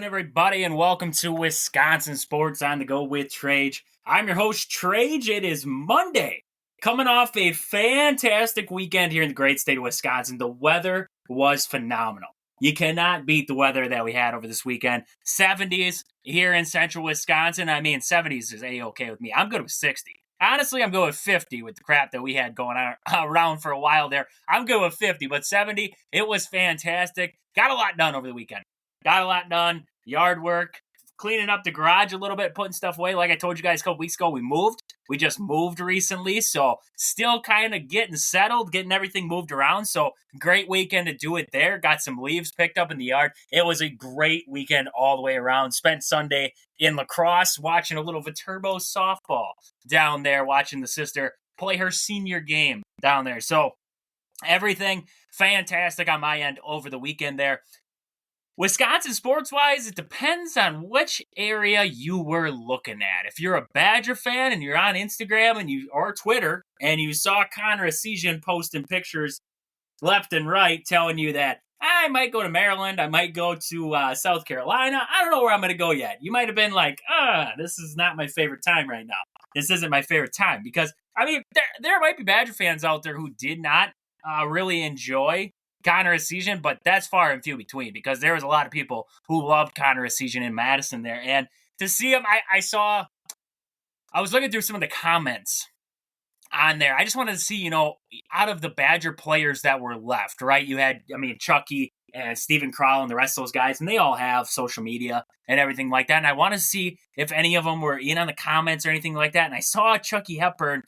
doing, everybody, and welcome to Wisconsin Sports on the Go with Trage. I'm your host, Trage. It is Monday, coming off a fantastic weekend here in the great state of Wisconsin. The weather was phenomenal. You cannot beat the weather that we had over this weekend. 70s here in central Wisconsin. 70s is A-okay with me. I'm good with 60. Honestly, I'm good with 50 with the crap that we had going on around for a while there. I'm good with 50, but 70, it was fantastic. Got a lot done over the weekend. Got a lot done. Yard work, cleaning up the garage a little bit, putting stuff away. Like I told you guys a couple weeks ago, we moved. We just moved recently, so still kind of getting settled, getting everything moved around. So great weekend to do it there. Got some leaves picked up in the yard. It was a great weekend all the way around. Spent Sunday in lacrosse, watching a little Viterbo softball down there, watching the sister play her senior game down there. So everything fantastic on my end over the weekend there. Wisconsin sports-wise, it depends on which area you were looking at. If you're a Badger fan and you're on Instagram or Twitter and you saw Connor Essegian posting pictures left and right telling you that I might go to Maryland, I might go to South Carolina, I don't know where I'm going to go yet. You might have been like, this is not my favorite time right now. This isn't my favorite time because, there might be Badger fans out there who did not really enjoy Connor Essegian, but that's far and few between because there was a lot of people who loved Connor Essegian in Madison there. And to see him, I was looking through some of the comments on there. I just wanted to see, out of the Badger players that were left, right? You had, Chucky and Steven Crowell and the rest of those guys, and they all have social media and everything like that. And I want to see if any of them were in on the comments or anything like that. And I saw Chucky Hepburn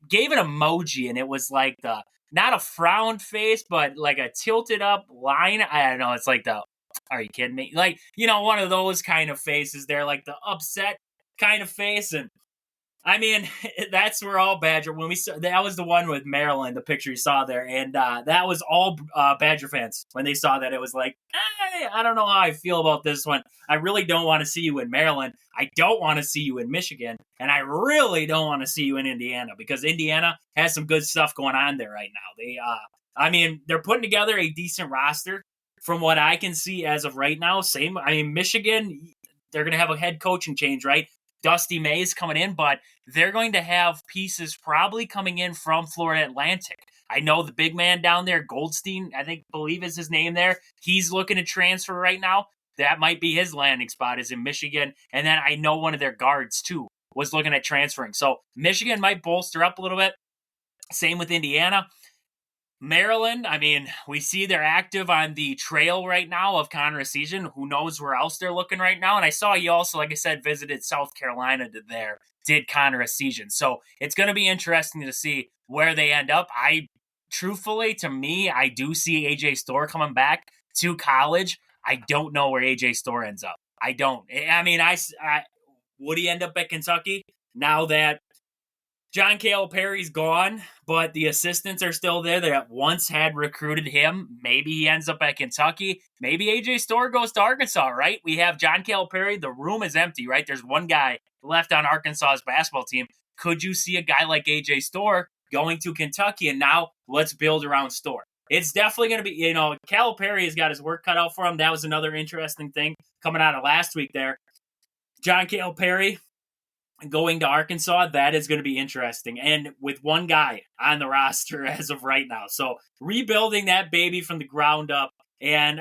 gave an emoji, and it was like not a frown face, but like a tilted up line. I don't know. It's like are you kidding me? Like, one of those kind of faces there, like the upset kind of face. And that's where all Badger, that was the one with Maryland, the picture you saw there. And that was all Badger fans. When they saw that, it was like, I don't know how I feel about this one. I really don't want to see you in Maryland. I don't want to see you in Michigan. And I really don't want to see you in Indiana because Indiana has some good stuff going on there right now. They're putting together a decent roster from what I can see as of right now. Michigan, they're going to have a head coaching change, right? Dusty May's coming in, but they're going to have pieces probably coming in from Florida Atlantic. I know the big man down there, Goldstein, believe is his name there. He's looking to transfer right now. That might be his landing spot is in Michigan. And then I know one of their guards, too, was looking at transferring. So Michigan might bolster up a little bit. Same with Indiana. Maryland, we see they're active on the trail right now of Connor Essegian. Who knows where else they're looking right now. And I saw he also, like I said, visited South Carolina did Connor Essegian. So it's going to be interesting to see where they end up. Truthfully, to me, I do see A.J. Storr coming back to college. I don't know where A.J. Storr ends up. I don't. Would he end up at Kentucky now that John Calipari's gone, but the assistants are still there that once had recruited him? Maybe he ends up at Kentucky. Maybe A.J. Storr goes to Arkansas, right? We have John Calipari. The room is empty, right? There's one guy left on Arkansas's basketball team. Could you see a guy like A.J. Storr going to Kentucky? And now let's build around Storr. It's definitely going to be, Calipari has got his work cut out for him. That was another interesting thing coming out of last week there. John Calipari going to Arkansas, that is going to be interesting. And with one guy on the roster as of right now. So rebuilding that baby from the ground up. And,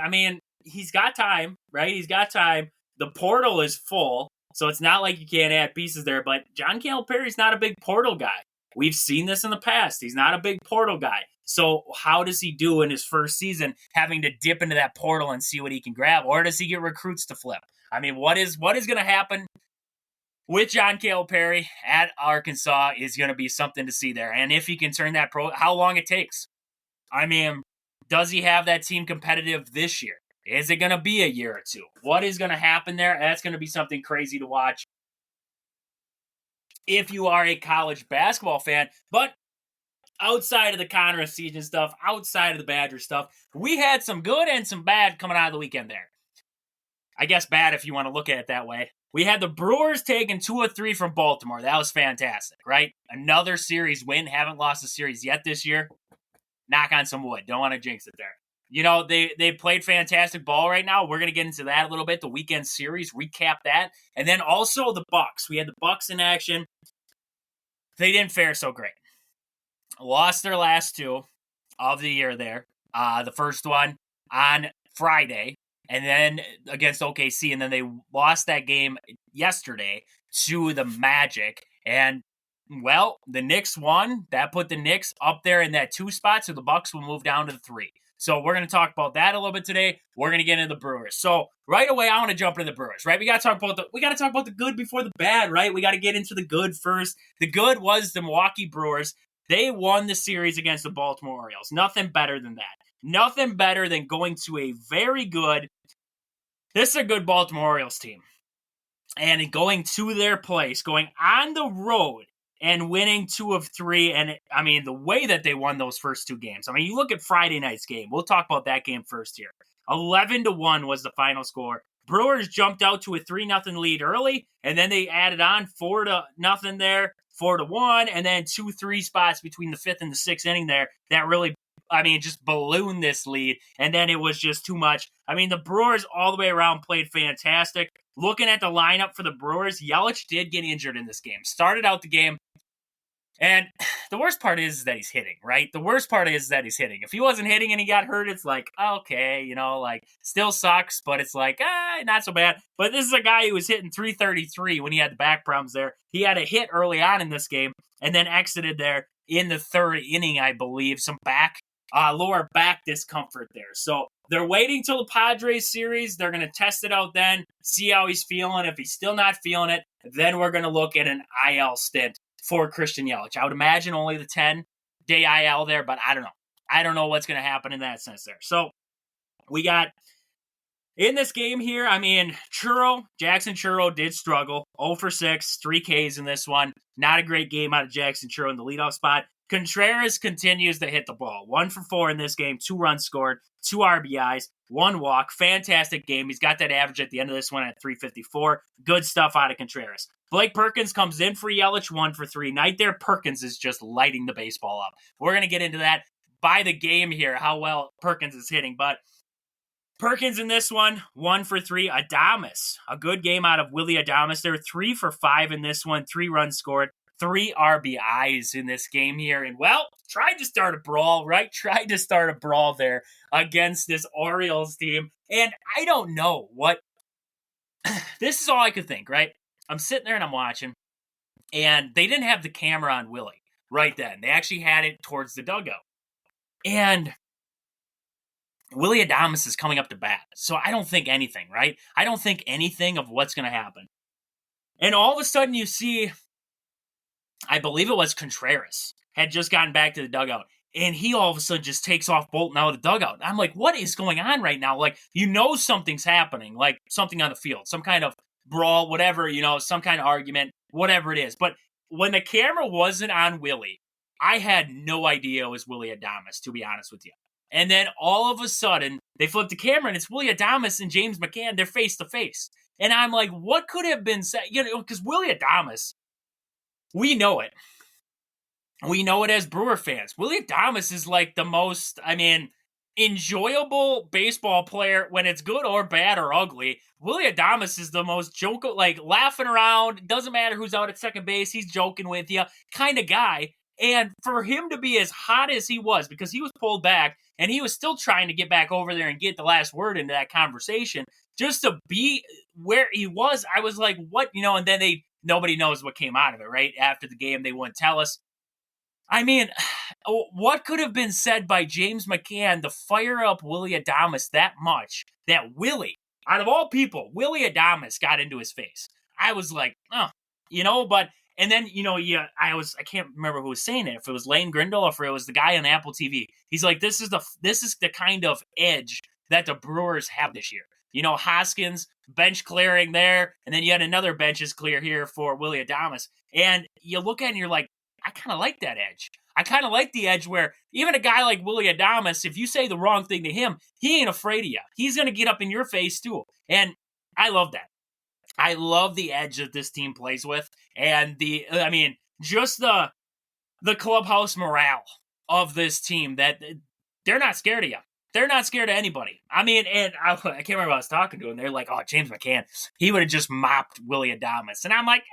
he's got time, right? He's got time. The portal is full, so it's not like you can't add pieces there. But John Calipari's not a big portal guy. We've seen this in the past. He's not a big portal guy. So how does he do in his first season having to dip into that portal and see what he can grab? Or does he get recruits to flip? What is going to happen with John Calipari at Arkansas is going to be something to see there. And if he can turn that pro, how long it takes. Does he have that team competitive this year? Is it going to be a year or two? What is going to happen there? That's going to be something crazy to watch if you are a college basketball fan. But outside of the Connor Essegian stuff, outside of the Badger stuff, we had some good and some bad coming out of the weekend there. I guess bad if you want to look at it that way. We had the Brewers taking 2 of 3 from Baltimore. That was fantastic, right? Another series win. Haven't lost a series yet this year. Knock on some wood. Don't want to jinx it there. they played fantastic ball right now. We're going to get into that a little bit, the weekend series, recap that. And then also the Bucks. We had the Bucks in action. They didn't fare so great. Lost their last two of the year there. The first one on Friday, and then against OKC, and then they lost that game yesterday to the Magic. And, well, the Knicks won. That put the Knicks up there in that 2 spot, so the Bucks will move down to the 3. So we're going to talk about that a little bit today. We're going to get into the Brewers. So right away, I want to jump into the Brewers, right? We got to talk about the good before the bad, right? We got to get into the good first. The good was the Milwaukee Brewers. They won the series against the Baltimore Orioles. Nothing better than that. Nothing better than going to a very good, this is a good Baltimore Orioles team, and going to their place, going on the road and winning 2 of 3. And the way that they won those first 2 games. You look at Friday night's game. We'll talk about that game first here. 11-1 was the final score. Brewers jumped out to a 3-0 lead early, and then they added on 4-0 there, 4-1, and then 2-3 spots between the 5th and the 6th inning there that really, just ballooned this lead, and then it was just too much. The Brewers all the way around played fantastic. Looking at the lineup for the Brewers, Yelich did get injured in this game. Started out the game, and the worst part is that he's hitting, right? The worst part is that he's hitting. If he wasn't hitting and he got hurt, it's like, okay, still sucks, but it's like, not so bad. But this is a guy who was hitting .333 when he had the back problems there. He had a hit early on in this game and then exited there in the 3rd inning, I believe. Some lower back discomfort there. So they're waiting till the Padres series. They're going to test it out then, see how he's feeling. If he's still not feeling it, then we're going to look at an IL stint for Christian Yelich. I would imagine only the 10-day IL there, but I don't know. I don't know what's going to happen in that sense there. So we got in this game here, Jackson Churro did struggle. 0 for 6, 3 Ks in this one. Not a great game out of Jackson Churro in the leadoff spot. Contreras continues to hit the ball. 1 for 4 in this game, 2 runs scored, 2 RBIs, 1 walk. Fantastic game. He's got that average at the end of this one at .354. Good stuff out of Contreras. Blake Perkins comes in for Yelich, 1 for 3. Night there, Perkins is just lighting the baseball up. We're going to get into that by the game here, how well Perkins is hitting. But Perkins in this one, 1 for 3. Adames, a good game out of Willy Adames. They're 3 for 5 in this one, 3 runs scored, 3 RBIs in this game here. And, tried to start a brawl, right? Tried to start a brawl there against this Orioles team. And I don't know what. This is all I could think, right? I'm sitting there and I'm watching. And they didn't have the camera on Willie right then. They actually had it towards the dugout. And Willy Adames is coming up to bat. So I don't think anything, right? I don't think anything of what's going to happen. And all of a sudden you see, I believe it was Contreras, had just gotten back to the dugout. And he all of a sudden just takes off bolting out of the dugout. I'm like, what is going on right now? Like, something's happening, like something on the field, some kind of brawl, whatever, some kind of argument, whatever it is. But when the camera wasn't on Willie, I had no idea it was Willy Adames, to be honest with you. And then all of a sudden, they flip the camera and it's Willy Adames and James McCann. They're face to face. And I'm like, what could have been said? Because Willy Adames, we know it. We know it as Brewer fans. Willy Adames is like the most, enjoyable baseball player when it's good or bad or ugly. Willy Adames is the most laughing around. Doesn't matter who's out at second base. He's joking with you kind of guy. And for him to be as hot as he was, because he was pulled back and he was still trying to get back over there and get the last word into that conversation, just to be where he was, I was like, what? And then nobody knows what came out of it, right? After the game, they wouldn't tell us. What could have been said by James McCann to fire up Willy Adames that much that Willie, out of all people, Willy Adames got into his face? I was like, but, and then, I can't remember who was saying it, if it was Lane Grindle or if it was the guy on Apple TV. He's like, this is the kind of edge that the Brewers have this year. Hoskins, bench clearing there, and then you had another benches clear here for Willy Adames. And you look at it and you're like, I kind of like that edge. I kind of like the edge where even a guy like Willy Adames, if you say the wrong thing to him, he ain't afraid of you. He's going to get up in your face too. And I love that. I love the edge that this team plays with. And just the clubhouse morale of this team, that they're not scared of you. They're not scared of anybody. I mean, and I can't remember who I was talking to, and they're like, oh, James McCann, he would have just mopped Willie Adames. And I'm like,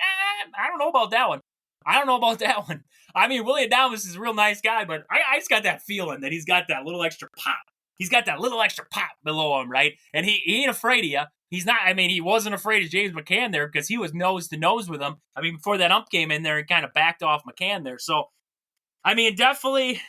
I don't know about that one. I mean, Willie Adames is a real nice guy, but I just got that feeling that he's got that little extra pop. He's got that little extra pop below him, right? And he ain't afraid of you. He's not, I mean, he wasn't afraid of James McCann there because he was nose to nose with him. I mean, before that ump came in there and kind of backed off McCann there. So, I mean, definitely,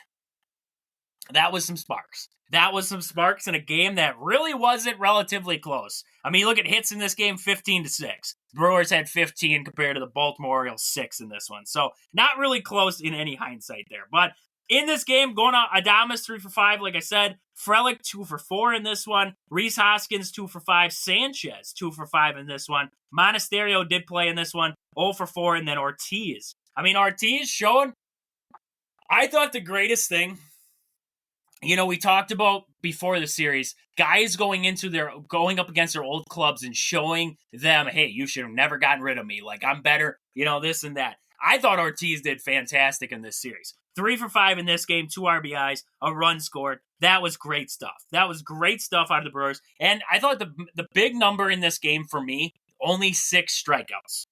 that was some sparks. That was some sparks in a game that really wasn't relatively close. I mean, look at hits in this game, 15-6. Brewers had 15 compared to the Baltimore Orioles 6 in this one. So not really close in any hindsight there. But in this game, going on, Adames 3 for 5, like I said. Frelick 2 for 4 in this one. Rhys Hoskins 2 for 5. Sanchez 2 for 5 in this one. Monasterio did play in this one, 0 for 4, and then Ortiz. I mean, Ortiz showing, I thought the greatest thing, you know, we talked about before the series, guys going up against their old clubs and showing them, hey, you should have never gotten rid of me. Like, I'm better, you know, this and that. I thought Ortiz did fantastic in this series. 3 for 5 in this game, 2 RBIs, a run scored. That was great stuff. That was great stuff out of the Brewers. And I thought the big number in this game for me, only 6 strikeouts.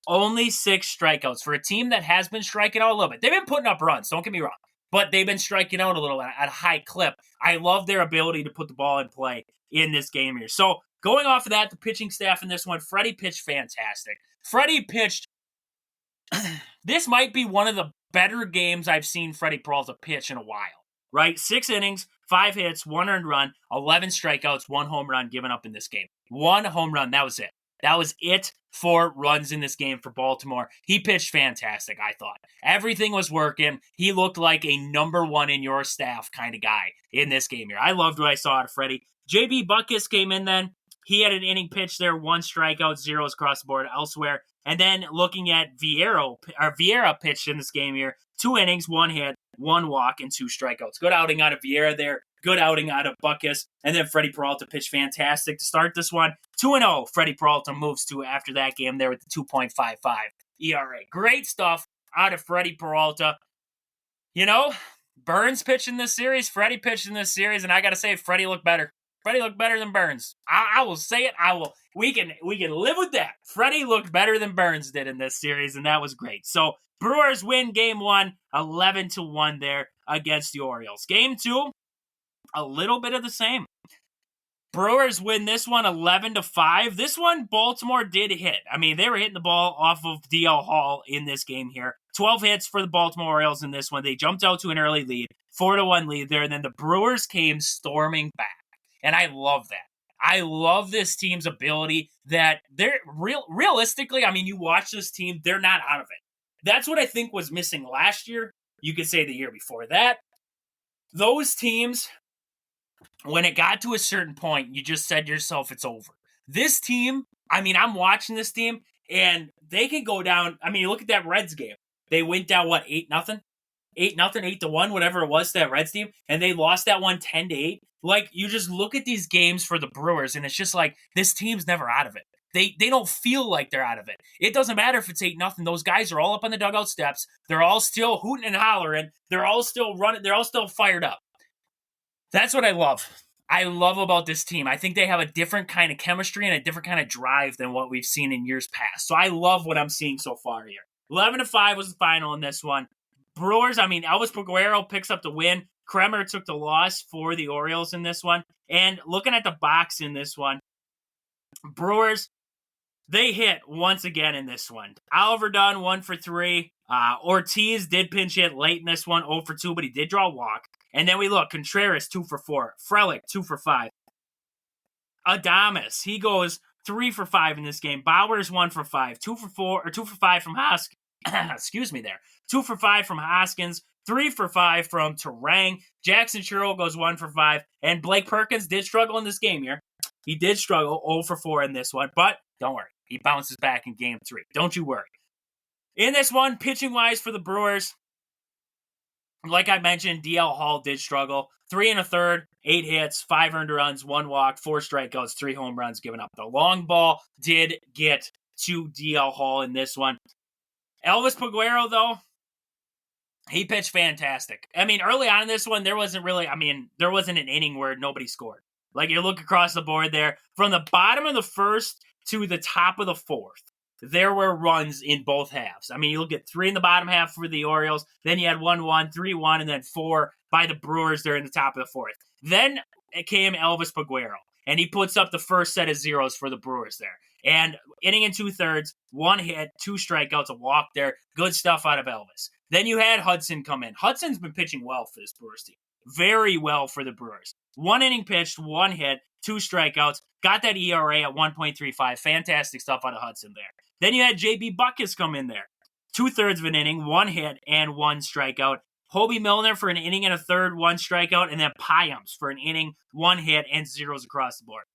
Only 6 strikeouts for a team that has been striking out a little bit. They've been putting up runs, don't get me wrong. But they've been striking out a little at a high clip. I love their ability to put the ball in play in this game here. So going off of that, the pitching staff in this one, Freddie pitched fantastic. Freddie pitched, this might be one of the better games I've seen Freddie Peralta pitch in a while, right? 6 innings, 5 hits, 1 earned run, 11 strikeouts, 1 home run given up in this game. 1 home run, that was it. That was it for runs in this game for Baltimore. He pitched fantastic, I thought. Everything was working. He looked like a number 1 in your staff kind of guy in this game here. I loved what I saw out of Freddie. JB Buckus came in then. He had an inning pitch there, 1 strikeout, 0s across the board elsewhere. And then looking at Vieira pitched in this game here, 2 innings, 1 hit, 1 walk, and 2 strikeouts. Good outing out of Vieira there. Good outing out of Buckus. And then Freddie Peralta pitched fantastic to start this one. 2-0, Freddie Peralta moves to after that game there with the 2.55 ERA. Great stuff out of Freddie Peralta. You know, Burns pitched in this series, Freddie pitched in this series, and I got to say, Freddie looked better. Freddie looked better than Burns. I will say it. We can live with that. Freddie looked better than Burns did in this series, and that was great. So Brewers win game 1, 11-1 there against the Orioles. Game 2, a little bit of the same. Brewers win this one 11-5. This one, Baltimore did hit. I mean, they were hitting the ball off of DL Hall in this game here. 12 hits for the Baltimore Orioles in this one. They jumped out to an early lead, 4-1 lead there, and then the Brewers came storming back. And I love that. I love this team's ability that they're realistically, I mean, you watch this team, they're not out of it. That's what I think was missing last year. You could say the year before that. Those teams, when it got to a certain point, you just said to yourself, it's over. This team, I mean, I'm watching this team, and they can go down. I mean, look at that Reds game. They went down, 8-0? 8-0, 8-1, whatever it was to that Reds team, and they lost that one 10-8. Like, you just look at these games for the Brewers, and it's just like, this team's never out of it. They don't feel like they're out of it. It doesn't matter if it's 8-0. Those guys are all up on the dugout steps. They're all still hooting and hollering. They're all still running. They're all still fired up. That's what I love. I love about this team. I think they have a different kind of chemistry and a different kind of drive than what we've seen in years past. So I love what I'm seeing so far here. 11-5 was the final in this one. Brewers, I mean, Elvis Peguero picks up the win. Kremer took the loss for the Orioles in this one. And looking at the box in this one, Brewers, they hit once again in this one. Oliver Dunn, 1 for 3. Ortiz did pinch hit late in this one, 0 for 2, but he did draw a walk. And then we look, Contreras, 2 for 4. Frelick, 2 for 5. Adames, he goes 3 for 5 in this game. Bowers, 1 for 5. 2 for 5 from Hoskins. Excuse me there. 2 for 5 from Hoskins. 3 for 5 from Terang. Jackson Churro goes 1 for 5. And Blake Perkins did struggle in this game here. He did struggle, 0 for 4 in this one. But don't worry. He bounces back in game 3. Don't you worry. In this one, pitching-wise for the Brewers, like I mentioned, DL Hall did struggle. 3 1/3, 8 hits, 5 earned runs, 1 walk, 4 strikeouts, 3 home runs given up. The long ball did get to DL Hall in this one. Elvis Peguero, though, He pitched fantastic. I mean, early on in this one, there wasn't an inning where nobody scored. Like, you look across the board there, from the bottom of the first to the top of the fourth, there were runs in both halves. I mean, you look at 3 in the bottom half for the Orioles, then you had 1-1, 3-1, and then 4 by the Brewers during the top of the fourth. Then it came Elvis Paguero, and he puts up the first set of zeros for the Brewers there. And inning and 2/3, 1 hit, 2 strikeouts, a walk there. Good stuff out of Elvis. Then you had Hudson come in. Hudson's been pitching well for this Brewers team. Very well for the Brewers. 1 inning pitched, 1 hit, 2 strikeouts. Got that ERA at 1.35. Fantastic stuff out of Hudson there. Then you had JB Buckus come in there. 2/3 of an inning, 1 hit, and 1 strikeout. Hobie Milner for an inning and a third, 1 strikeout. And then Piams for an inning, 1 hit, and zeros across the board.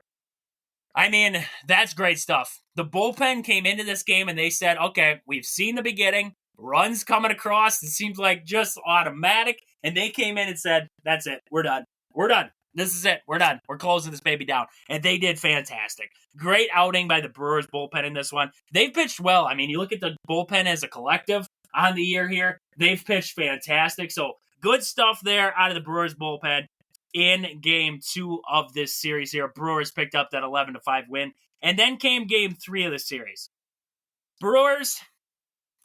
I mean, that's great stuff. The bullpen came into this game and they said, okay, we've seen the beginning. Runs coming across. It seems like just automatic. And they came in and said, that's it. We're done. We're done. This is it. We're done. We're closing this baby down. And they did fantastic. Great outing by the Brewers bullpen in this one. They've pitched well. I mean, you look at the bullpen as a collective on the year here. They've pitched fantastic. So good stuff there out of the Brewers bullpen in game 2 of this series here. Brewers picked up that 11-5 win. And then came game 3 of the series. Brewers,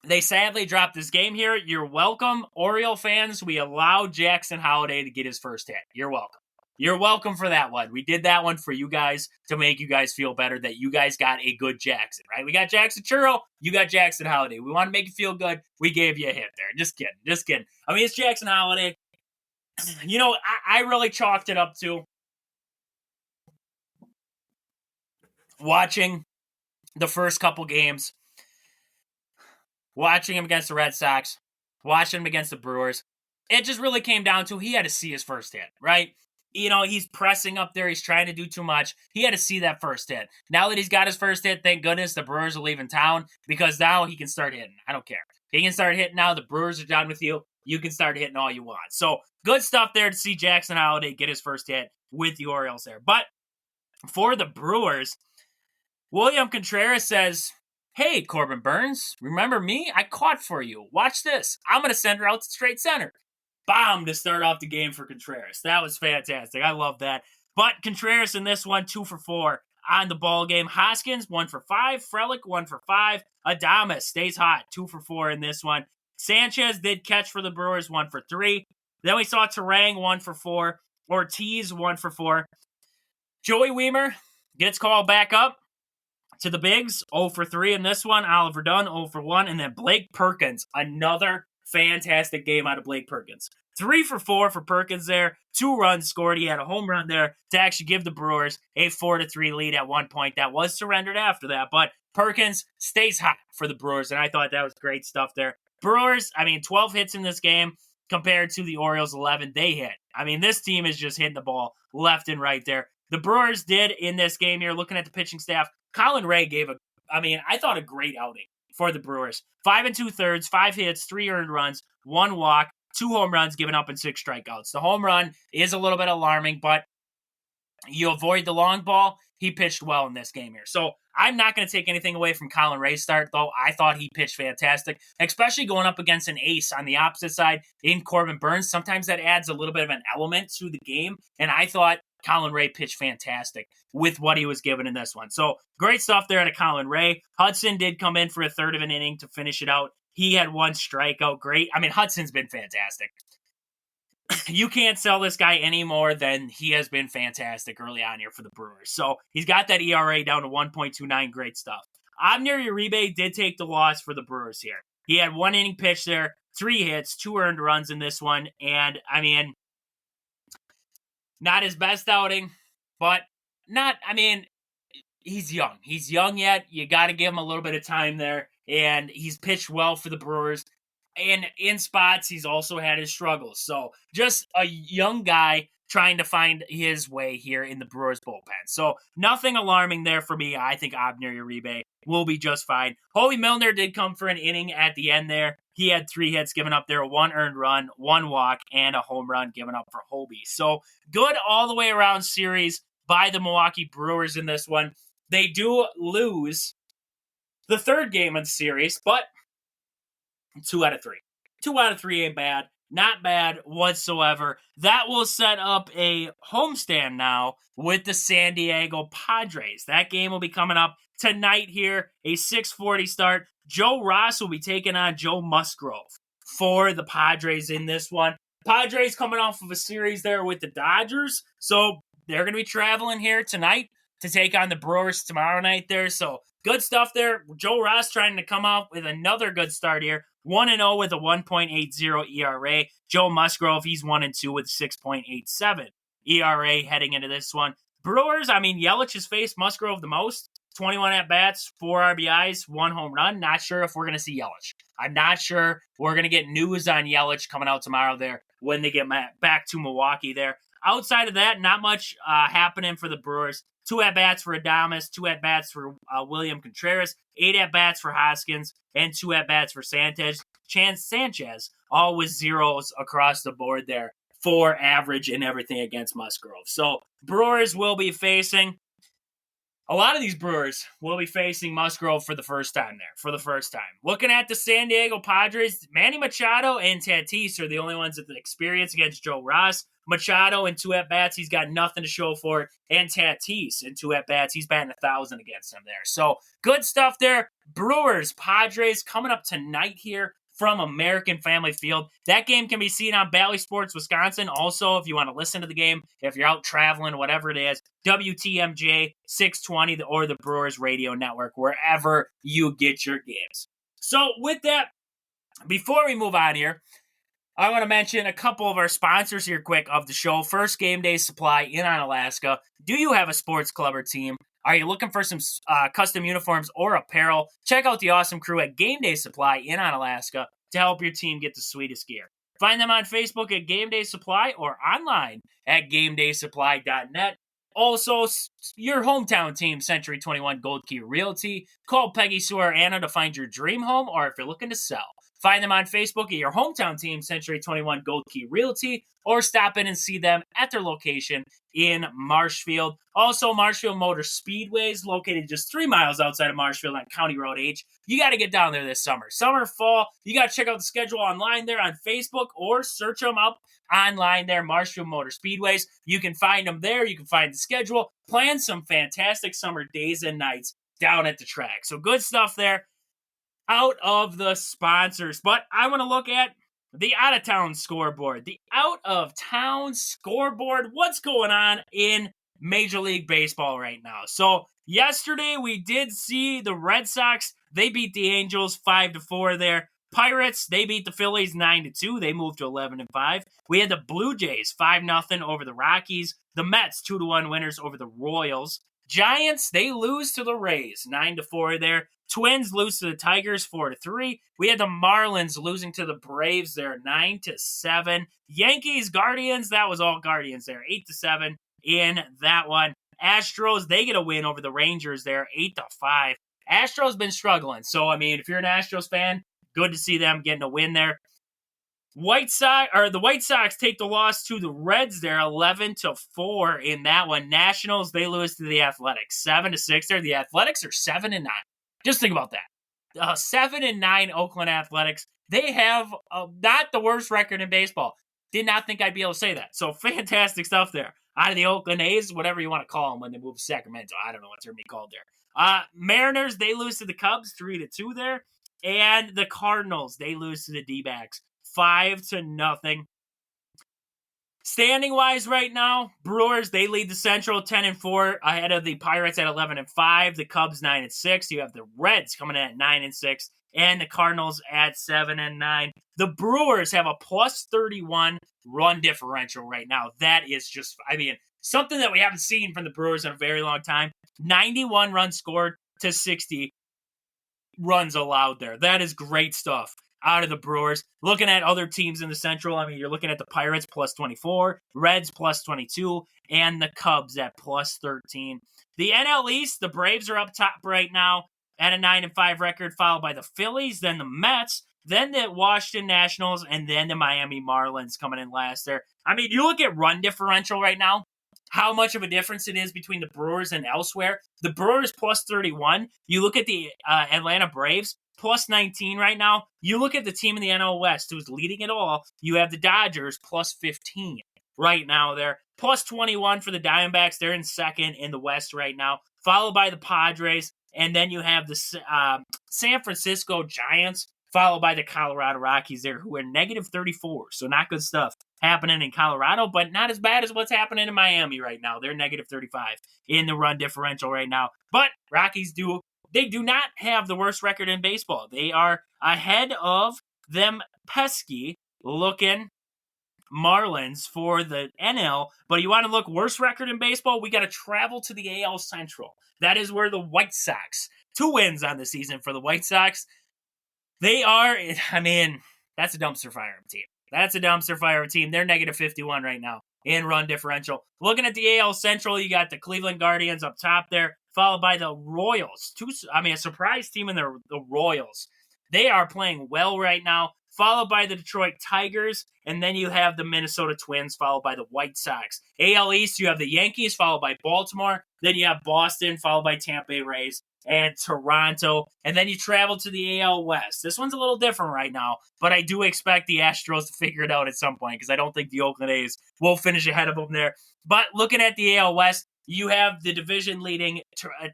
they sadly dropped this game here. You're welcome, Oriole fans. We allowed Jackson Holliday to get his first hit. You're welcome. You're welcome for that one. We did that one for you guys to make you guys feel better that you guys got a good Jackson, right? We got Jackson Churro. You got Jackson Holliday. We want to make you feel good. We gave you a hit there. Just kidding. Just kidding. I mean, it's Jackson Holliday. You know, I really chalked it up to watching the first couple games, watching him against the Red Sox, watching him against the Brewers. It just really came down to he had to see his first hit, right? You know, he's pressing up there. He's trying to do too much. He had to see that first hit. Now that he's got his first hit, thank goodness the Brewers are leaving town because now he can start hitting. I don't care. He can start hitting now. The Brewers are done with you. You can start hitting all you want. So good stuff there to see Jackson Holliday get his first hit with the Orioles there. But for the Brewers, William Contreras says, hey, Corbin Burns, remember me? I caught for you. Watch this. I'm going to send her out to straight center. Bomb to start off the game for Contreras. That was fantastic. I love that. But Contreras in this one, 2 for 4 on the ball game. Hoskins, 1 for 5. Frelick, 1 for 5. Adames stays hot, 2 for 4 in this one. Sanchez did catch for the Brewers, 1 for 3. Then we saw Terang, 1 for 4. Ortiz, 1 for 4. Joey Wiemer gets called back up to the bigs, 0 for 3 in this one. Oliver Dunn, 0 for 1. And then Blake Perkins, another fantastic game out of Blake Perkins. 3 for 4 for Perkins there. 2 runs scored. He had a home run there to actually give the Brewers a 4-3 lead at one point. That was surrendered after that. But Perkins stays hot for the Brewers, and I thought that was great stuff there. Brewers, 12 hits in this game compared to the Orioles 11 they hit. I mean, this team is just hitting the ball left and right there. The Brewers did in this game here, looking at the pitching staff, Colin Ray gave I thought a great outing for the Brewers. 5 2/3, 5 hits, 3 earned runs, 1 walk, 2 home runs given up and 6 strikeouts. The home run is a little bit alarming, but you avoid the long ball. He pitched well in this game here. So I'm not going to take anything away from Colin Ray's start, though. I thought he pitched fantastic, especially going up against an ace on the opposite side in Corbin Burns. Sometimes that adds a little bit of an element to the game, and I thought Colin Ray pitched fantastic with what he was given in this one. So great stuff there out of Colin Ray. Hudson did come in for a third of an inning to finish it out. He had 1 strikeout. Great. Hudson's been fantastic. You can't sell this guy any more than he has been fantastic early on here for the Brewers. So he's got that ERA down to 1.29. Great stuff. Abner Uribe did take the loss for the Brewers here. He had 1 inning pitch there, 3 hits, 2 earned runs in this one. And, not his best outing, but he's young. He's young yet. You got to give him a little bit of time there. And he's pitched well for the Brewers. And in spots, he's also had his struggles. So just a young guy trying to find his way here in the Brewers bullpen. So nothing alarming there for me. I think Abner Uribe will be just fine. Hobie Milner did come for an inning at the end there. He had 3 hits given up there, 1 earned run, 1 walk, and a home run given up for Hobie. So good all the way around series by the Milwaukee Brewers in this one. They do lose the third game of the series, but 2 out of 3. 2 out of 3 ain't bad. Not bad whatsoever. That will set up a homestand now with the San Diego Padres. That game will be coming up tonight here, a 6:40 start. Joe Ross will be taking on Joe Musgrove for the Padres in this one. Padres coming off of a series there with the Dodgers, so they're going to be traveling here tonight to take on the Brewers tomorrow night there. So good stuff there. Joe Ross trying to come out with another good start here. 1-0 with a 1.80 ERA. Joe Musgrove, he's 1-2 with 6.87 ERA heading into this one. Brewers, Yelich has faced Musgrove the most. 21 at-bats, 4 RBIs, 1 home run. Not sure if we're going to see Yelich. I'm not sure we're going to get news on Yelich coming out tomorrow there when they get back to Milwaukee there. Outside of that, not much happening for the Brewers. 2 at-bats for Adames, 2 at-bats for William Contreras, 8 at-bats for Hoskins, and 2 at-bats for Sanchez, all with zeros across the board there for average and everything against Musgrove. So Brewers will be facing, a lot of these Brewers will be facing Musgrove for the first time there, Looking at the San Diego Padres, Manny Machado and Tatis are the only ones with the experience against Joe Ross. Machado in 2 at-bats, he's got nothing to show for it. And Tatis in 2 at-bats, he's batting 1,000 against him there. So good stuff there. Brewers, Padres coming up tonight here from American Family Field. That game can be seen on Bally Sports Wisconsin. Also, if you want to listen to the game, if you're out traveling, whatever it is, WTMJ 620 or the Brewers Radio Network, wherever you get your games. So with that, before we move on here, I want to mention a couple of our sponsors here quick of the show. First, Game Day Supply in Onalaska. Do you have a sports club or team? Are you looking for some custom uniforms or apparel? Check out the awesome crew at Game Day Supply in Onalaska to help your team get the sweetest gear. Find them on Facebook at Game Day Supply or online at GameDaySupply.net. Also, your hometown team, Century 21 Gold Key Realty. Call Peggy, Sue, or Anna to find your dream home, or if you're looking to sell, find them on Facebook at your hometown team, Century 21 Gold Key Realty, or stop in and see them at their location in Marshfield. Also, Marshfield Motor Speedway is located just 3 miles outside of Marshfield on County Road H. You got to get down there this summer. Summer, fall, you got to check out the schedule online there on Facebook or search them up online there, Marshfield Motor Speedways. You can find them there. You can find the schedule. Plan some fantastic summer days and nights down at the track. So good stuff there out of the sponsors. But I want to look at the out-of-town scoreboard. The out-of-town scoreboard. What's going on in Major League Baseball right now? So yesterday we did see the Red Sox. They beat the Angels 5-4 there. Pirates, they beat the Phillies 9-2. They moved to 11-5. We had the Blue Jays 5-0 over the Rockies. The Mets 2-1 winners over the Royals. Giants, they lose to the Rays 9-4 there. Twins lose to the Tigers 4-3. We had the Marlins losing to the Braves there 9-7. Yankees, Guardians, that was all Guardians there 8-7 in that one. Astros, they get a win over the Rangers there 8-5. Astros been struggling. So if you're an Astros fan, good to see them getting a win there. The White Sox take the loss to the Reds there, 11-4 in that one. Nationals, they lose to the Athletics, 7-6 there. The Athletics are 7-9. Just think about that. 7-9 Oakland Athletics. They have not the worst record in baseball. Did not think I'd be able to say that. So fantastic stuff there. Out of the Oakland A's, whatever you want to call them when they move to Sacramento. I don't know what's going to be called there. Mariners, they lose to the Cubs 3-2 there. And the Cardinals, they lose to the D-backs 5-0. Standing-wise right now, Brewers, they lead the Central 10-4 ahead of the Pirates at 11-5. The Cubs 9-6. You have the Reds coming in at 9-6. And the Cardinals at 7-9. The Brewers have a +31 run differential right now. That is just, something that we haven't seen from the Brewers in a very long time. 91 runs scored to 60 runs allowed there. That is great stuff out of the Brewers. Looking at other teams in the Central, you're looking at the Pirates +24, Reds +22, and the Cubs at +13. The NL East, the Braves are up top right now at a 9-5 record, followed by the Phillies, then the Mets, then the Washington Nationals, and then the Miami Marlins coming in last there. You look at run differential right now, how much of a difference it is between the Brewers and elsewhere. The Brewers +31. You look at the Atlanta Braves plus 19 right now. You look at the team in the NL West who's leading it all. You have the Dodgers plus 15 right now there. Plus 21 for the Diamondbacks. They're in second in the West right now, followed by the Padres. And then you have the San Francisco Giants, followed by the Colorado Rockies there, who are negative 34. So not good stuff happening in Colorado, but not as bad as what's happening in Miami right now. They're negative 35 in the run differential right now. But Rockies do not have the worst record in baseball. They are ahead of them pesky looking Marlins for the NL, but you want to look worst record in baseball, we got to travel to the AL Central. That is where the White Sox, 2 wins on the season for the White Sox. They are, that's a dumpster fire team. That's a dumpster fire team. They're negative 51 right now in run differential. Looking at the AL Central, you got the Cleveland Guardians up top there, followed by the Royals. A surprise team in the Royals. They are playing well right now, followed by the Detroit Tigers, and then you have the Minnesota Twins, followed by the White Sox. AL East, you have the Yankees, followed by Baltimore. Then you have Boston, followed by Tampa Bay Rays and Toronto. And then you travel to the AL West. This one's a little different right now, but I do expect the Astros to figure it out at some point because I don't think the Oakland A's will finish ahead of them there. But looking at the AL West, you have the division-leading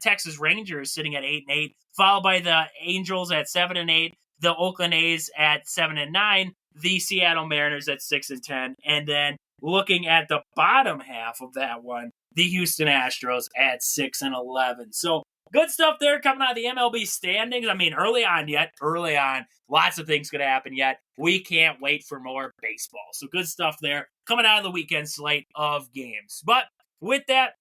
Texas Rangers sitting at 8-8, followed by the Angels at 7-8, the Oakland A's at 7-9, the Seattle Mariners at 6-10, and then looking at the bottom half of that one, the Houston Astros at 6-11. So good stuff there coming out of the MLB standings. Early on, lots of things could happen yet. We can't wait for more baseball. So good stuff there coming out of the weekend slate of games. But with that,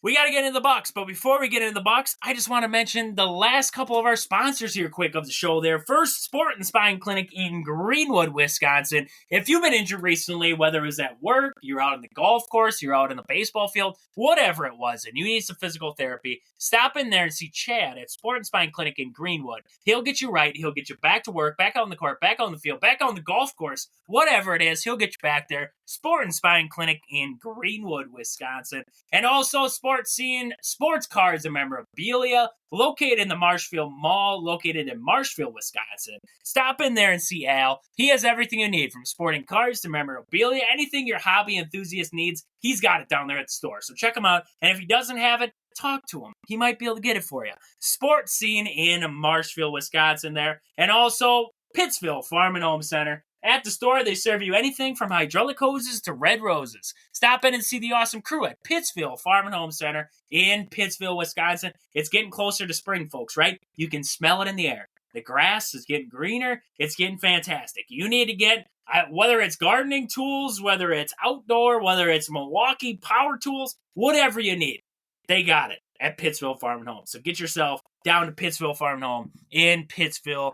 we got to get into the Bucks, but before we get into the Bucks, I just want to mention the last couple of our sponsors here quick of the show there. First, Sport and Spine Clinic in Greenwood, Wisconsin. If you've been injured recently, whether it was at work, you're out on the golf course, you're out in the baseball field, whatever it was, and you need some physical therapy, stop in there and see Chad at Sport and Spine Clinic in Greenwood. He'll get you right. He'll get you back to work, back out on the court, back on the field, back on the golf course, whatever it is, he'll get you back there. Sport and Spine Clinic in Greenwood, Wisconsin. And also Sports Scene Sports Cards and Memorabilia, located in the Marshfield Mall, located in Marshfield, Wisconsin. Stop in there and see Al. He has everything you need, from sporting cards to memorabilia, anything your hobby enthusiast needs, he's got it down there at the store. So check him out. And if he doesn't have it, talk to him. He might be able to get it for you. Sports Scene in Marshfield, Wisconsin there. And also Pittsville Farm and Home Center. At the store, they serve you anything from hydraulic hoses to red roses. Stop in and see the awesome crew at Pittsville Farm and Home Center in Pittsville, Wisconsin. It's getting closer to spring, folks, right? You can smell it in the air. The grass is getting greener. It's getting fantastic. You need to get, whether it's gardening tools, whether it's outdoor, whether it's Milwaukee power tools, whatever you need, they got it at Pittsville Farm and Home. So get yourself down to Pittsville Farm and Home in Pittsville,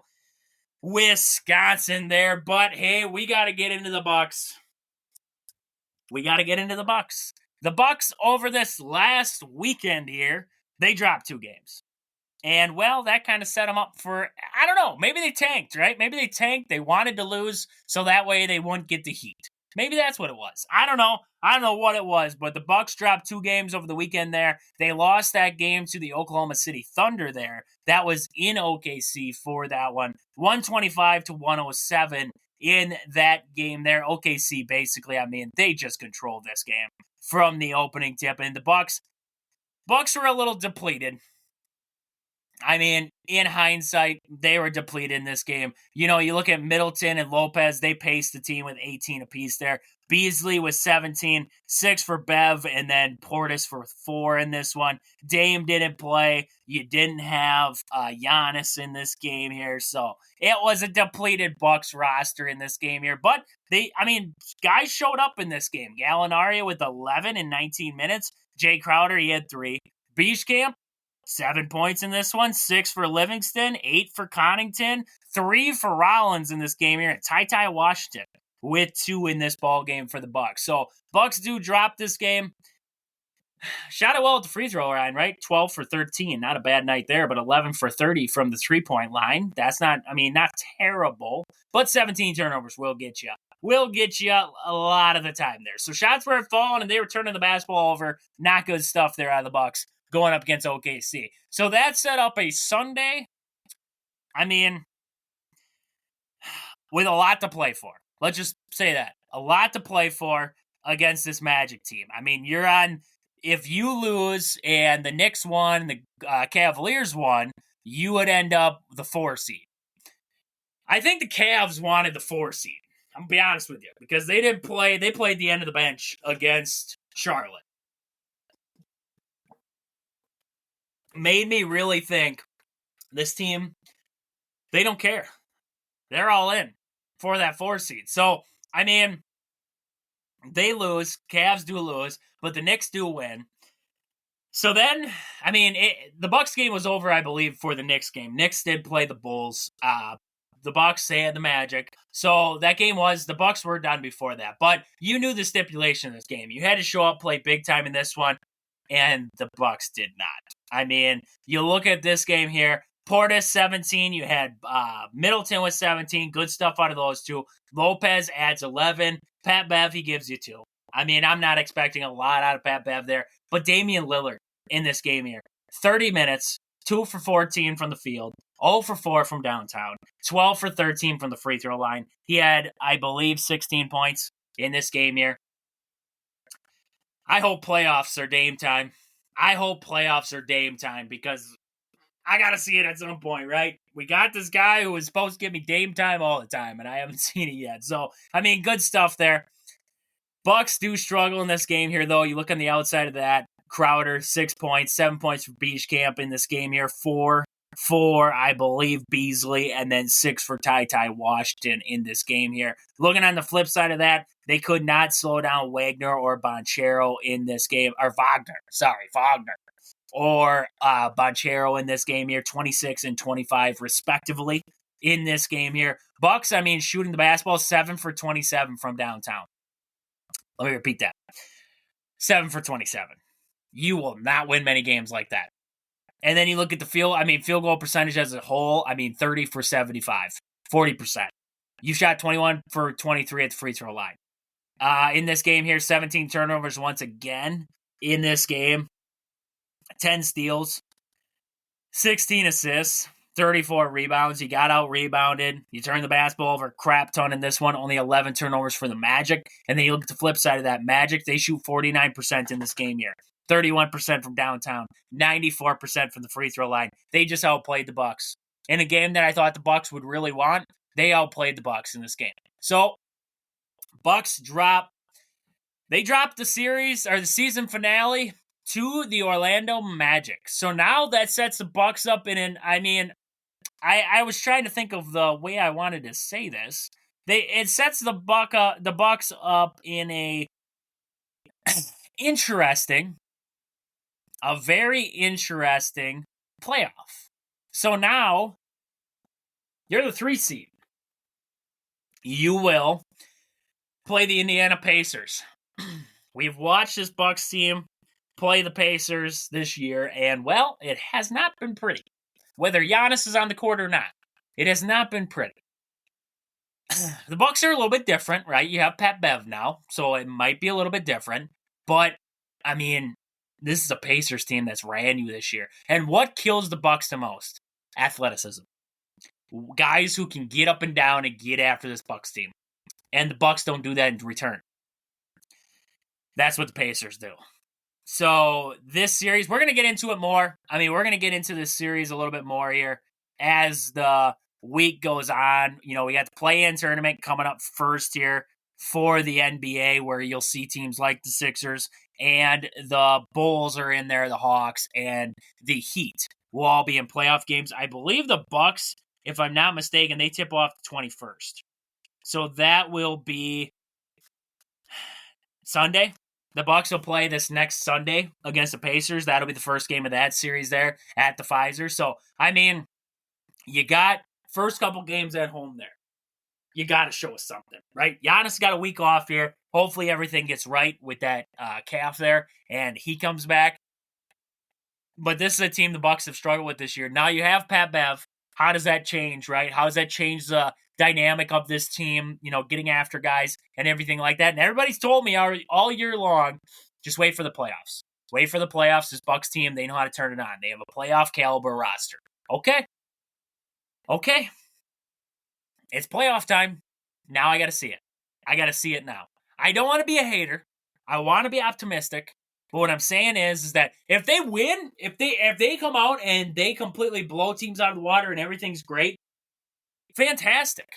Wisconsin there. But hey, we got to get into the Bucks. The Bucks over this last weekend here, they dropped 2 games. And well, that kind of set them up for, I don't know, maybe they tanked, right? Maybe they tanked. They wanted to lose so that way they wouldn't get the heat. Maybe that's what it was. I don't know what it was, but the Bucks dropped 2 games over the weekend there. They lost that game to the Oklahoma City Thunder there. That was in OKC for that one. 125-107 in that game there. OKC basically, they just controlled this game from the opening tip. And the Bucks were a little depleted. In hindsight, they were depleted in this game. You look at Middleton and Lopez, they paced the team with 18 apiece there. Beasley was 17, 6 for Bev, and then Portis for 4 in this one. Dame didn't play. You didn't have Giannis in this game here, so it was a depleted Bucks roster in this game here. But guys showed up in this game. Gallinari with 11 in 19 minutes. Jay Crowder, he had 3. Bieshkamp, 7 points in this one, 6 for Livingston, 8 for Connington, 3 for Rollins in this game here, and Ty Washington with 2 in this ball game for the Bucks. So Bucks do drop this game. Shot it well at the free throw line, right? 12 for 13, not a bad night there, but 11 for 30 from the 3-point line. That's not terrible, but 17 turnovers will get you a lot of the time there. So shots were falling and they were turning the basketball over. Not good stuff there out of the Bucks going up against OKC. So that set up a Sunday I mean, with a lot to play for. Let's just say that. A lot to play for against this Magic team. I mean, you're on, if you lose and the Knicks won, the Cavaliers won, you would end up the 4 seed. I think the Cavs wanted the 4 seed. I'm going to be honest with you, because they didn't play. They played the end of the bench against Charlotte. Made me really think this team, they don't care. They're all in for that 4 seed. So, I mean, they lose. Cavs do lose, but the Knicks do win. So then, I mean, the Bucks game was over, I believe, for the Knicks game. Knicks did play the Bulls. The Bucks, they had the Magic. So that game the Bucks were done before that. But you knew the stipulation of this game. You had to show up, play big time in this one, and the Bucks did not. I mean, you look at this game here. Portis, 17. You had Middleton with 17. Good stuff out of those two. Lopez adds 11. Pat Bev, he gives you 2. I mean, I'm not expecting a lot out of Pat Bev there. But Damian Lillard in this game here. 30 minutes, 2 for 14 from the field, 0 for 4 from downtown, 12 for 13 from the free throw line. He had, I believe, 16 points in this game here. I hope playoffs are Dame time. Because I got to see it at some point, right? We got this guy who was supposed to give me Dame time all the time, and I haven't seen it yet. So, I mean, good stuff there. Bucks do struggle in this game here, though. You look on the outside of that. Crowder, 6 points, 7 points for Beachcamp in this game here. 4 for, I believe, Beasley, and then 6 for Ty Washington in this game here. Looking on the flip side of that, they could not slow down Wagner or Banchero in this game. Or Wagner. Or Banchero in this game here. 26 and 25, respectively, in this game here. Bucks, I mean, shooting the basketball, 7 for 27 from downtown. Let me repeat that. 7 for 27. You will not win many games like that. And then you look at the field goal percentage as a whole, 30 for 75, 40%. You shot 21 for 23 at the free throw line. In this game here, 17 turnovers once again in this game. 10 steals, 16 assists, 34 rebounds. You got out-rebounded. You turned the basketball over a crap ton in this one. Only 11 turnovers for the Magic. And then you look at the flip side of that. Magic, they shoot 49% in this game here. 31% from downtown. 94% from the free throw line. They just outplayed the Bucks. In a game that I thought the Bucks would really want, they outplayed the Bucks in this game. So, Bucks they dropped the series, or the season finale, to the Orlando Magic. So now that sets the Bucks up I was trying to think of the way I wanted to say this. It sets the Bucks up in a very interesting playoff. So now you're the 3 seed. You will play the Indiana Pacers. We've watched this Bucks team play the Pacers this year, and, well, it has not been pretty. Whether Giannis is on the court or not, it has not been pretty. The Bucks are a little bit different, right? You have Pat Bev now, so it might be a little bit different. But, this is a Pacers team that's ran you this year. And what kills the Bucks the most? Athleticism. Guys who can get up and down and get after this Bucks team. And the Bucks don't do that in return. That's what the Pacers do. So this series, we're going to get into it more. We're going to get into this series a little bit more here as the week goes on. We got the play-in tournament coming up first here for the NBA, where you'll see teams like the Sixers and the Bulls are in there, the Hawks, and the Heat will all be in playoff games. I believe the Bucks, if I'm not mistaken, they tip off the 21st. So that will be Sunday. The Bucks will play this next Sunday against the Pacers. That'll be the first game of that series there at the Pfizer. So, you got first couple games at home there. You got to show us something, right? Giannis got a week off here. Hopefully everything gets right with that calf there, and he comes back. But this is a team the Bucks have struggled with this year. Now you have Pat Bev. How does that change, right? How does that change the dynamic of this team, getting after guys and everything like that? And everybody's told me all year long, just wait for the playoffs. Wait for the playoffs. This Bucks team, they know how to turn it on. They have a playoff caliber roster. Okay. Okay, it's playoff time. Now I got to see it. I got to see it now. I don't want to be a hater. I want to be optimistic. But what I'm saying is that if they win, if they come out and they completely blow teams out of the water and everything's great, fantastic.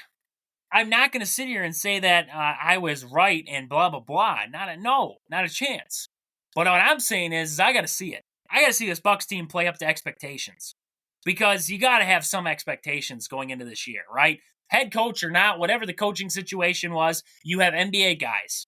I'm not going to sit here and say that I was right and blah, blah, blah. Not a chance. But what I'm saying is I got to see it. I got to see this Bucks team play up to expectations. Because you got to have some expectations going into this year, right? Head coach or not, whatever the coaching situation was, you have NBA guys.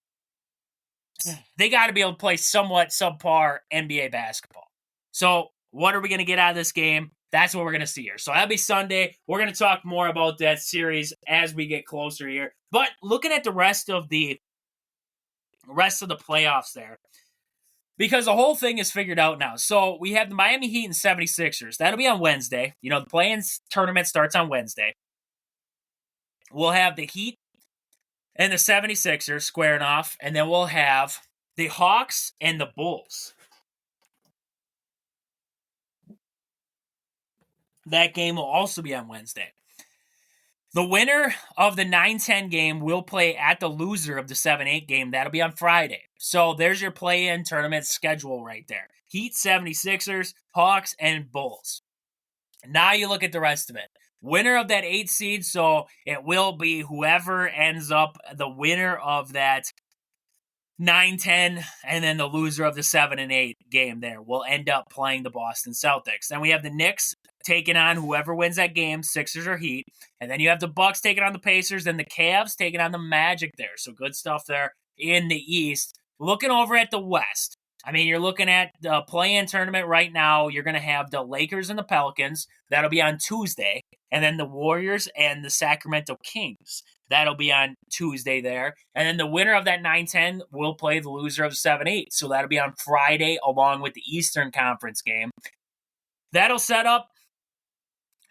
They got to be able to play somewhat subpar NBA basketball. So what are we going to get out of this game? That's what we're going to see here. So that'll be Sunday. We're going to talk more about that series as we get closer here. But looking at the rest of the playoffs there, because the whole thing is figured out now. So we have the Miami Heat and 76ers. That'll be on Wednesday. You know, the play-in tournament starts on Wednesday. We'll have the Heat and the 76ers squaring off, and then we'll have the Hawks and the Bulls. That game will also be on Wednesday. The winner of the 9-10 game will play at the loser of the 7-8 game. That'll be on Friday. So there's your play-in tournament schedule right there. Heat, 76ers, Hawks, and Bulls. Now you look at the rest of it. Winner of that 8 seed, so it will be whoever ends up the winner of that 9-10, and then the loser of the 7 and 8 game there will end up playing the Boston Celtics. Then we have the Knicks taking on whoever wins that game, Sixers or Heat. And then you have the Bucks taking on the Pacers, and the Cavs taking on the Magic there. So good stuff there in the East. Looking over at the West, I mean, you're looking at the play-in tournament right now. You're going to have the Lakers and the Pelicans. That'll be on Tuesday. And then the Warriors and the Sacramento Kings. That'll be on Tuesday there. And then the winner of that 9-10 will play the loser of the 7-8. So that'll be on Friday along with the Eastern Conference game. That'll set up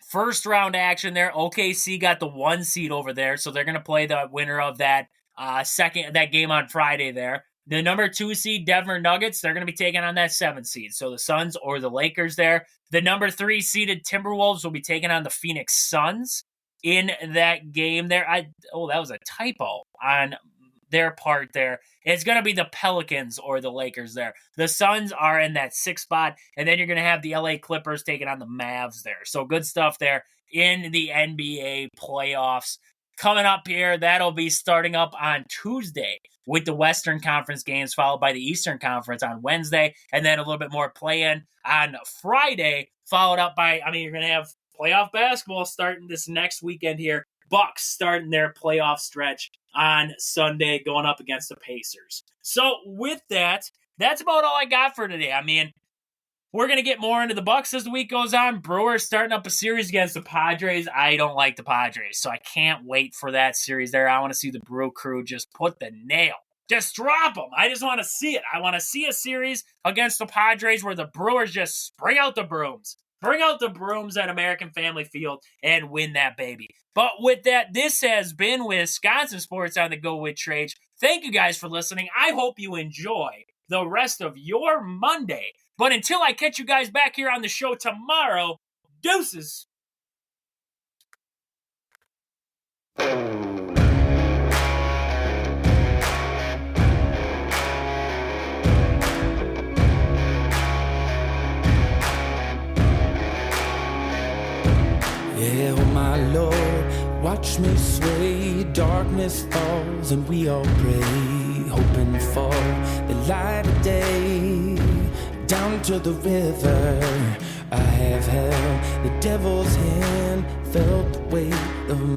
first round action there. OKC got the 1 seed over there. So they're going to play the winner of that that game on Friday there. The number 2 seed, Denver Nuggets, they're going to be taking on that 7 seed. So the Suns or the Lakers there. The number 3 seeded Timberwolves will be taking on the Phoenix Suns in that game there. That was a typo on their part there. It's going to be the Pelicans or the Lakers there. The Suns are in that 6th spot. And then you're going to have the LA Clippers taking on the Mavs there. So good stuff there in the NBA playoffs. Coming up here, that'll be starting up on Tuesday with the Western Conference games, followed by the Eastern Conference on Wednesday, and then a little bit more play-in on Friday, followed up by, you're going to have playoff basketball starting this next weekend here. Bucks starting their playoff stretch on Sunday, going up against the Pacers. So with that, that's about all I got for today. We're going to get more into the Bucks as the week goes on. Brewers starting up a series against the Padres. I don't like the Padres, so I can't wait for that series there. I want to see the Brew Crew just put the nail. Just drop them. I just want to see it. I want to see a series against the Padres where the Brewers just bring out the brooms. Bring out the brooms at American Family Field and win that baby. But with that, this has been Wisconsin Sports on the Go with Trage. Thank you guys for listening. I hope you enjoy the rest of your Monday. But until I catch you guys back here on the show tomorrow, deuces. Yeah, oh my Lord, watch me sway. Darkness falls and we all pray, hoping for the light of day. Down to the river I have held the devil's hand, felt the weight of